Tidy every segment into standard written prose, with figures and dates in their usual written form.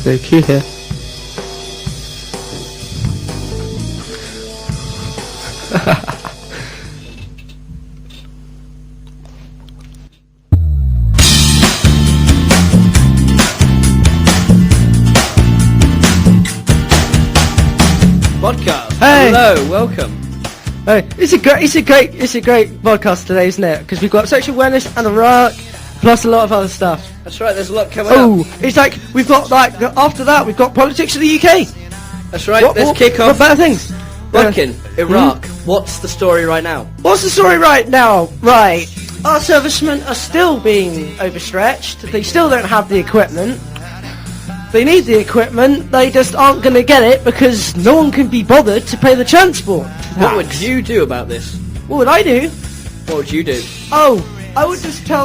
No cue here. Bodcast. Hey. Hello, welcome. Hey, it's a great podcast today, isn't it? Because we've got sexual awareness and Iraq, plus a lot of other stuff. That's right, there's a lot coming up. Oh, it's like we've got after that we've got politics of the UK. That's right, let's kick What off. better things? Bodkin, Iraq. What's the story right now? What's the story right now? Right, our servicemen are still being overstretched. They still don't have the equipment. They need the equipment. They just aren't going to get it because no one can be bothered to pay the transport. What would you do about this? What would I do? What would you do? Oh, I would just tell,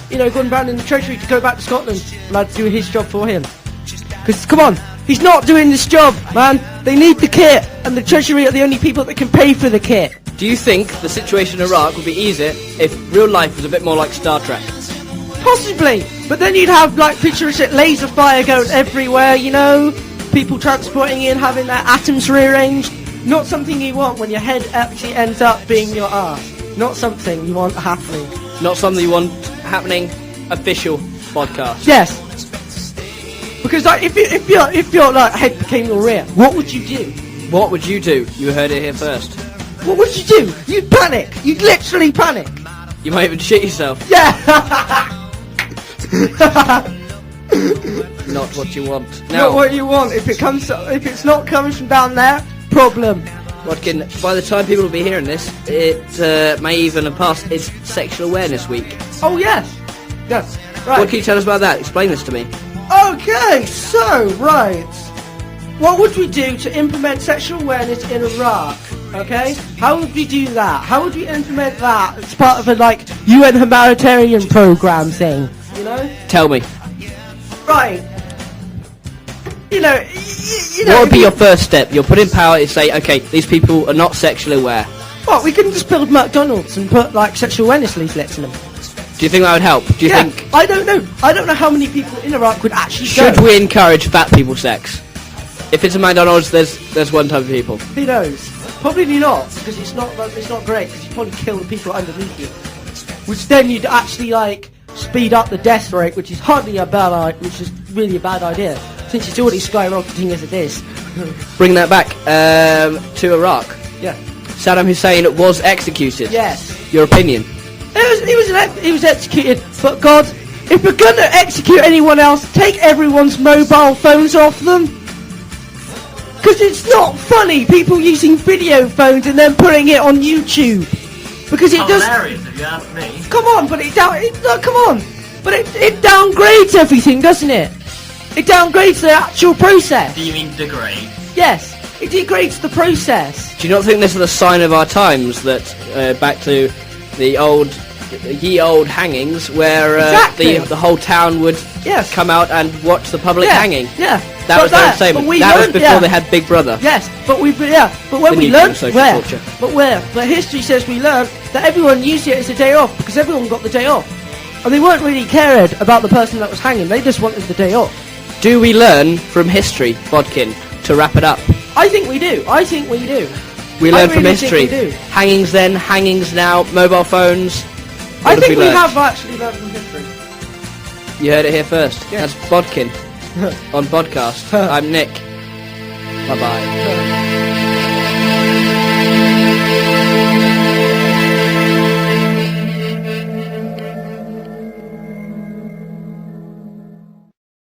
Gordon Brown in the Treasury to go back to Scotland and I'd do his job for him. Because, come on, he's not doing this job, man. They need the kit, and the Treasury are the only people that can pay for the kit. Do you think the situation in Iraq would be easier if real life was a bit more like Star Trek? Possibly, but then you'd have, futuristic laser fire going everywhere, people transporting in, having their atoms rearranged. Not something you want when your head actually ends up being your arse. Not something you want happening. Not something you want happening. Official podcast. Yes. Because if your head became your rear, what would you do? What would you do? You heard it here first. What would you do? You'd panic. You'd literally panic. You might even shit yourself. Yeah. Not what you want. Not what you want. If it's not coming from down there, problem. Bodkin, by the time people will be hearing this, it may even have passed. It's Sexual Awareness Week. Oh yes. Yes. Right. What can you tell us about that? Explain this to me. Okay, so, right. What would we do to implement sexual awareness in Iraq? Okay? How would we do that? How would we implement that as part of a, UN humanitarian program thing? Tell me. Right. What would be your first step? You're put in power to say, okay, these people are not sexually aware. Well, we couldn't just build McDonald's and put, sexual awareness leaflets in them. Do you think that would help? Do you think... I don't know. I don't know how many people in Iraq would actually Should go. we encourage fat people sex? If it's a McDonald's, there's one type of people. Who knows? Probably not, because it's not great, because you probably kill the people underneath you. Which then you'd actually, speed up the death rate, which is really a bad idea, since it's already skyrocketing as it is. Bring that back to Iraq. Yeah. Saddam Hussein was executed. Yes. Your opinion? He was executed, but God, if we're gonna execute anyone else, take everyone's mobile phones off them. Because it's not funny, people using video phones and then putting it on YouTube. Because it does... hilarious, if you ask me. Come on, but it downgrades everything, doesn't it? It downgrades the actual process. Do you mean degrade? Yes, it degrades the process. Do you not think this is a sign of our times, that back to the ye old hangings, where Exactly. the whole town would come out and watch the public hanging? Yeah. That was their entertainment. That was before they had Big Brother. Yes, but when The we nuclear learned social culture. But history says we learned that everyone used it as a day off because everyone got the day off, and they weren't really cared about the person that was hanging. They just wanted the day off. Do we learn from history, Bodkin, to wrap it up? I think we do. We learn from really think history. we do. Hangings then, hangings now, mobile phones. I What think we learned? have actually learned from history. You heard it here first. Yeah. That's Bodkin on Bodcast. I'm Nick. Bye bye.